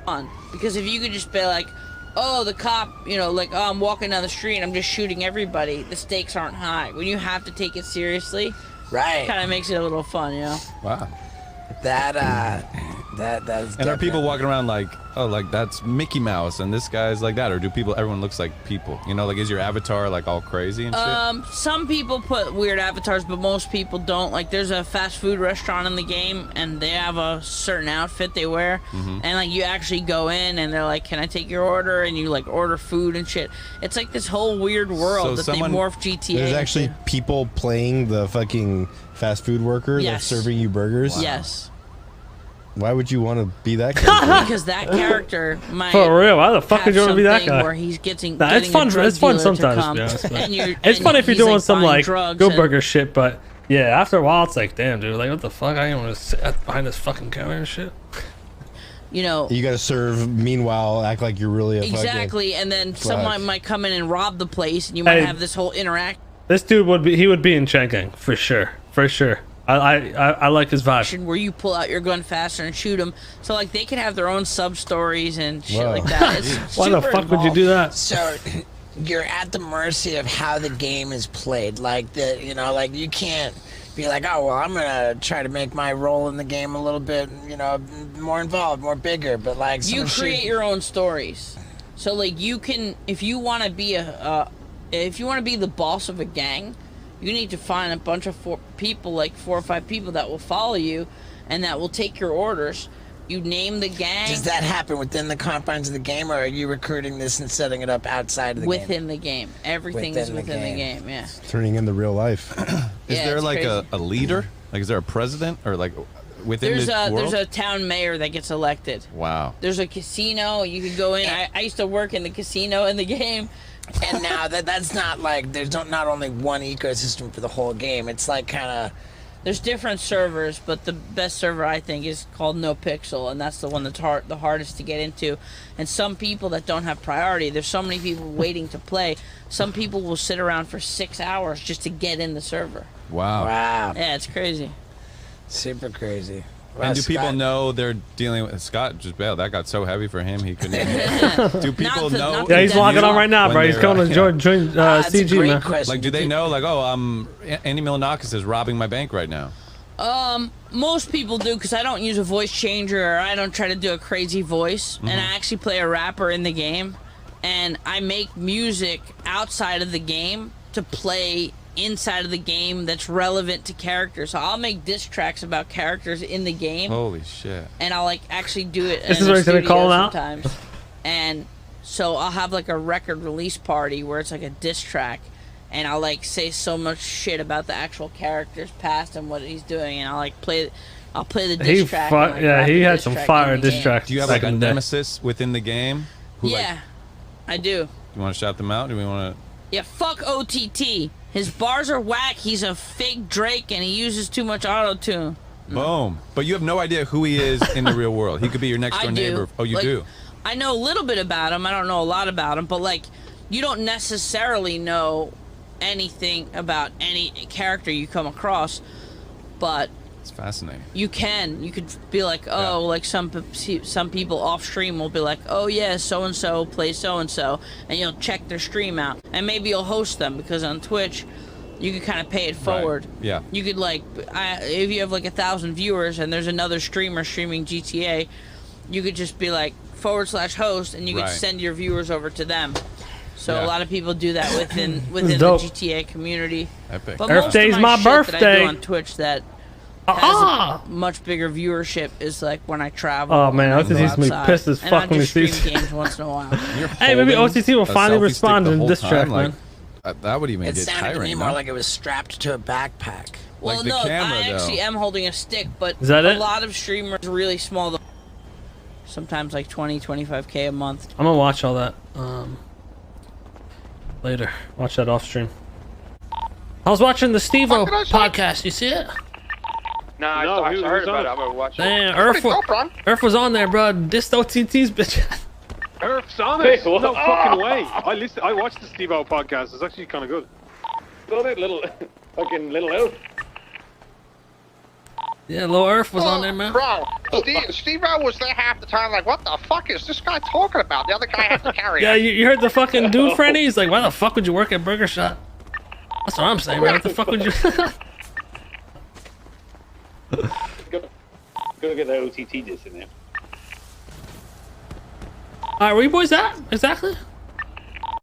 fun. Because if you could just be like, oh, the cop, you know, like, oh, I'm walking down the street and I'm just shooting everybody, the stakes aren't high. When you have to take it seriously, right, kind of makes it a little fun, you know? Wow. That's and are people walking around like, oh, like that's Mickey Mouse and this guy's like that, or do people? Everyone looks like people, you know? Like, is your avatar like all crazy and shit? Some people put weird avatars, but most people don't. Like, there's a fast food restaurant in the game, and they have a certain outfit they wear, and like you actually go in, and they're like, "Can I take your order?" And you like order food and shit. It's like this whole weird world that they morph GTA. There's actually people playing the fucking fast food worker that's serving you burgers. Wow. Yes. Why would you want to be that guy? Because that character might. For real, why the fuck would you want to be that guy? Where he's getting, it's fun. It's fun sometimes. It's fun if you're doing some like go burger shit, but yeah, after a while it's like, damn, dude, like what the fuck? I don't want to sit behind this fucking counter and shit. You know, you gotta serve. Meanwhile, act like you're really a exactly, and then someone might come in and rob the place, and you might have this whole interact. This dude would be in Chang for sure, for sure. I like his vibe. Where you pull out your gun faster and shoot them, so like they can have their own sub stories and shit like that. It's Why the fuck would you do that? So you're at the mercy of how the game is played. Like you know, like you can't be like, oh well, I'm gonna try to make my role in the game a little bit, you know, more involved, more bigger. But like you create your own stories. So like you can, if you want to be the boss of a gang, you need to find a bunch of people, like 4 or 5 people that will follow you and that will take your orders. You name the gang. Does that happen within the confines of the game, or are you recruiting this and setting it up outside of the game? Within the game. Everything is within the game, yeah. It's turning into real life. Is there like a leader? Like, is there a president? Or like within this world? There's a town mayor that gets elected. Wow. There's a casino. You could go in. I used to work in the casino in the game. And now that's not like there's not only one ecosystem for the whole game. It's like kind of there's different servers, but the best server I think is called NoPixel, and that's the one that's the hardest to get into. And some people that don't have priority, there's so many people waiting to play. Some people will sit around for 6 hours just to get in the server. Wow. Wow. Yeah, it's crazy. Super crazy. Wow, and do people Scott know they're dealing with Scott? Just bailed. That got so heavy for him he couldn't even. Do people know? Yeah, he's logging on right now, bro. He's coming to join CG, man. Question. Like, do they know? Like, oh, Andy Milonakis is robbing my bank right now. Most people do, because I don't use a voice changer, or I don't try to do a crazy voice, and I actually play a rapper in the game, and I make music outside of the game to play inside of the game that's relevant to characters. So I'll make diss tracks about characters in the game. Holy shit. And I'll like actually do it this is where he's gonna call him out sometimes. And so I'll have like a record release party where it's like a diss track, and I'll like say so much shit about the actual character's past and what he's doing, and I'll like play the diss track. He had some fire diss tracks. Do you have like a nemesis within the game? Yeah, I do. You want to shout them out? Do we want to? Yeah, fuck OTT. His bars are whack. He's a fake Drake, and he uses too much auto-tune. Boom. But you have no idea who he is in the real world. He could be your next door neighbor. Oh, you do? I know a little bit about him. I don't know a lot about him, but like, you don't necessarily know anything about any character you come across, but it's fascinating. You could be like, oh, like some people off stream will be like, oh yeah, so and so plays so and so, and you'll check their stream out, and maybe you'll host them, because on Twitch you can kind of pay it forward. Right. Yeah. You could like, if you have like 1,000 viewers and there's another streamer streaming GTA, you could just be like /host, and you could send your viewers over to them. So a lot of people do that within the GTA community. Epic. But Earth Day's my birthday. That I do on Twitch that has a much bigger viewership is like when I travel. Oh man, OTC's gonna be pissed as fuck when he sees games once in a while. Hey, maybe OTC will finally respond in this track, man. That would even get tiring. It sounded to me more like it was strapped to a backpack. Well, like the no, camera, I actually am holding a stick, but is that a lot of streamers are really small. Sometimes like 20-25K a month. I'm gonna watch all that later. Watch that off stream. I was watching the Steve-O podcast. You see it? No, I heard about it. I'm gonna watch it. Damn, Earth was on there, bro. Dissed OTT's bitch. Earth's on it? No fucking way. I watched the Steve-O podcast. It's actually kind of good. Got it, little out. Yeah, Low Earth was on there, man. Bro, Steve-O was there half the time, like, what the fuck is this guy talking about? The other guy had to carry Yeah, it. you heard the fucking dude, Frenny? He's like, why the fuck would you work at Burger Shot? That's what I'm saying, man. What the fuck would you... Go get the OTT disc in there. Alright, where you boys at? Exactly?